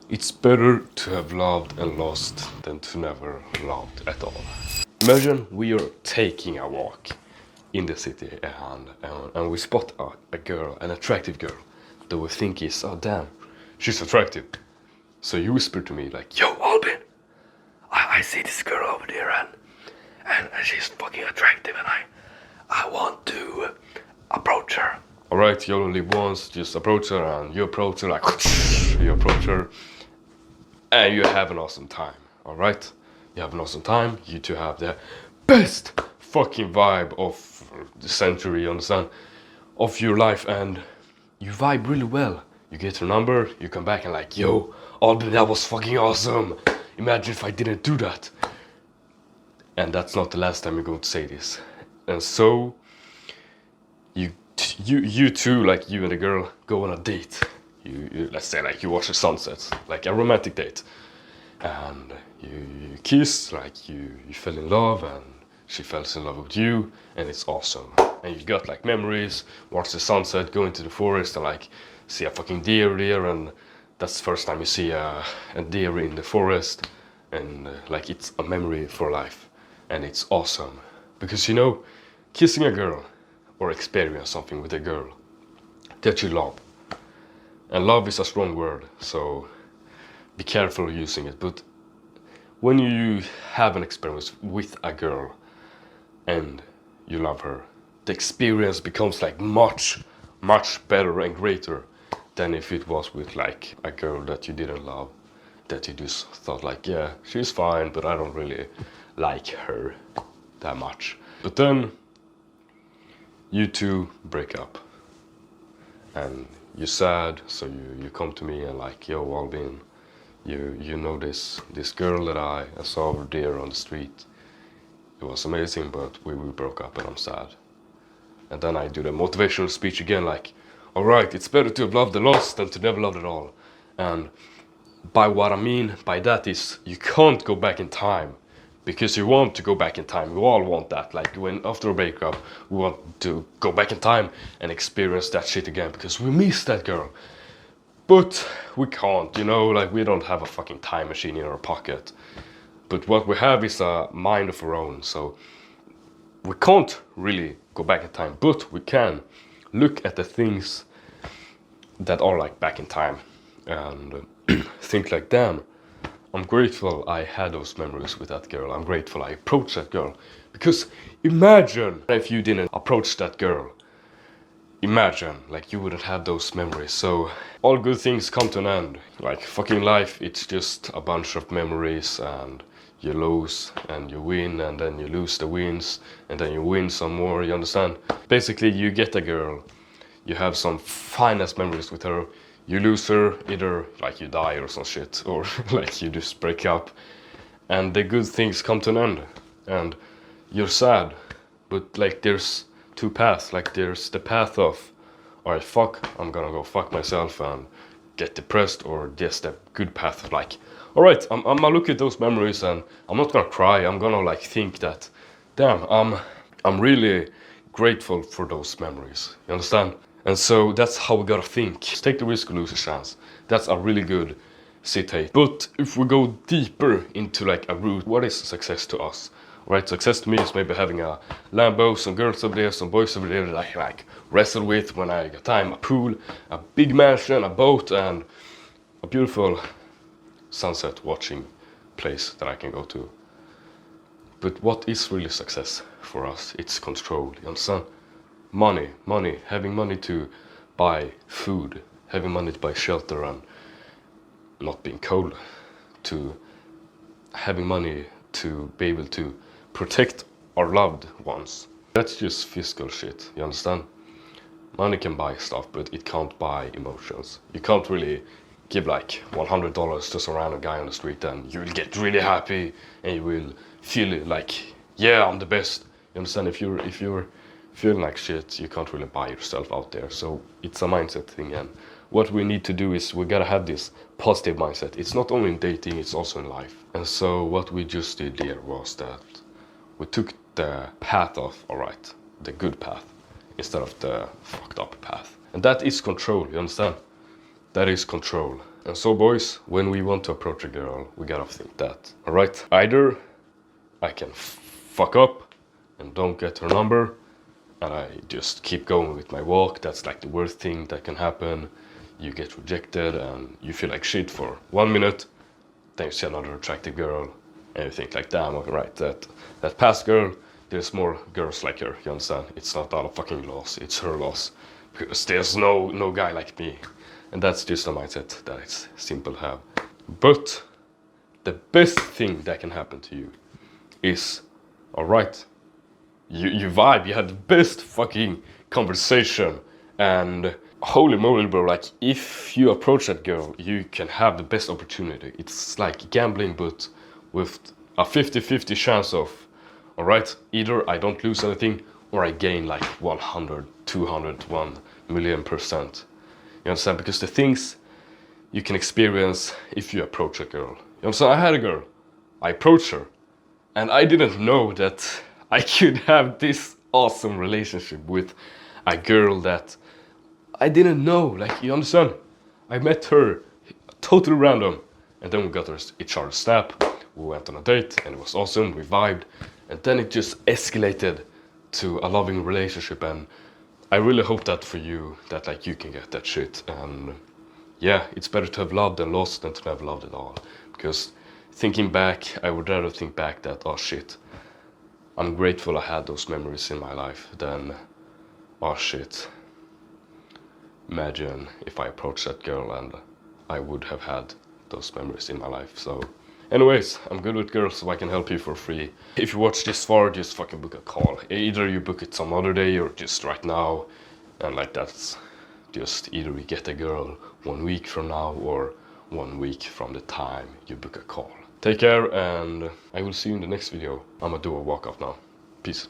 It's better to have loved and lost than to never loved at all. Imagine we are taking a walk in the city and we spot a girl, an attractive girl, that we think is, oh damn, she's attractive. So you whisper to me like, yo Albin, I see this girl over there and she's fucking attractive and I want to approach her. Alright, you only live once, just approach her and you approach her like, you approach her and you have an awesome time, alright? You have an awesome time, you two have the best fucking vibe of the century, you understand? Of your life, and you vibe really well. You get her number, you come back and like, yo, Albin, that was fucking awesome. Imagine if I didn't do that. And that's not the last time you're going to say this. And so, you two, like you and the girl, go on a date. You let's say like you watch the sunset, like a romantic date, and you kiss, like you fell in love, and she fell in love with you, and it's awesome. And you got like memories, watch the sunset, go into the forest, and like see a fucking deer there, and that's the first time you see a deer in the forest, and like it's a memory for life, and it's awesome because you know, kissing a girl or experience something with a girl that you love. And love is a strong word, so be careful using it. But when you have an experience with a girl and you love her, the experience becomes like much better and greater than if it was with like a girl that you didn't love, that you just thought like, yeah, she's fine, but I don't really like her that much. But then you two break up and you're sad, so you come to me and like, yo Albin, you know this girl that I saw over there on the street. It was amazing, but we broke up and I'm sad. And then I do the motivational speech again, like, alright, it's better to have loved and lost than to never loved at all. And by what I mean by that is, you can't go back in time. Because you want to go back in time, we all want that. Like when after a breakup, we want to go back in time and experience that shit again because we miss that girl. But we can't, you know, like we don't have a fucking time machine in our pocket. But what we have is a mind of our own, so we can't really go back in time, but we can look at the things that are like back in time and think like, damn, I'm grateful I had those memories with that girl. I'm grateful I approached that girl. Because imagine if you didn't approach that girl. Imagine, like you wouldn't have those memories. So all good things come to an end. Like fucking life, it's just a bunch of memories, and you lose and you win, and then you lose the wins, and then you win some more, you understand? Basically, you get a girl, you have some finest memories with her, you lose her, either like you die or some shit, or like you just break up, and the good things come to an end, and you're sad, but like there's two paths, like there's the path of, alright, fuck, I'm gonna go fuck myself and get depressed, or just the good path of like, alright, I'm gonna look at those memories and I'm not gonna cry, I'm gonna like think that, damn, I'm really grateful for those memories, you understand? And so that's how we gotta think. Take the risk, lose a chance. That's a really good citate. But if we go deeper into like a root, what is success to us? Right, success to me is maybe having a Lambo, some girls over there, some boys over there that I like wrestle with when I got time, a pool, a big mansion, a boat, and a beautiful sunset watching place that I can go to. But what is really success for us? It's control, you understand? Money, having money to buy food, having money to buy shelter and not being cold, to having money to be able to protect our loved ones. That's just physical shit, you understand? Money can buy stuff, but it can't buy emotions. You can't really give like $100 to some random guy on the street and you will get really happy and you will feel like, yeah, I'm the best. You understand? If you're feeling like shit, you can't really buy yourself out there. So it's a mindset thing, and what we need to do is we gotta have this positive mindset. It's not only in dating, it's also in life. And so what we just did there was that we took the path of, alright, the good path, instead of the fucked up path. And that is control, you understand? That is control. And so boys, when we want to approach a girl, we gotta think that, alright? Either I can fuck up and don't get her number, and I just keep going with my walk. That's like the worst thing that can happen. You get rejected and you feel like shit for 1 minute, then you see another attractive girl, and you think like, damn, alright, that past girl, there's more girls like her, you understand? It's not our fucking loss, it's her loss. Because there's no guy like me. And that's just a mindset that it's simple to have. But the best thing that can happen to you is, alright, you vibe, you had the best fucking conversation, and holy moly bro, like if you approach that girl, you can have the best opportunity. It's like gambling, but with a 50-50 chance of, alright, either I don't lose anything or I gain like 100, 200, 1,000,000%. You understand? Because the things you can experience if you approach a girl. You understand? I had a girl, I approached her, and I didn't know that I could have this awesome relationship with a girl that I didn't know. Like, you understand? I met her totally random, and then we got each other's snap. We went on a date, and it was awesome. We vibed, and then it just escalated to a loving relationship. And I really hope that for you, that like you can get that shit. And yeah, it's better to have loved and lost than to have loved at all. Because thinking back, I would rather think back that, oh shit, I'm grateful I had those memories in my life than, oh shit, imagine if I approached that girl and I would have had those memories in my life. So anyways, I'm good with girls, so I can help you for free. If you watch this far, just fucking book a call. Either you book it some other day or just right now. And like that's just either we get a girl 1 week from now or 1 week from the time you book a call. Take care, and I will see you in the next video. I'm gonna do a walk off now. Peace.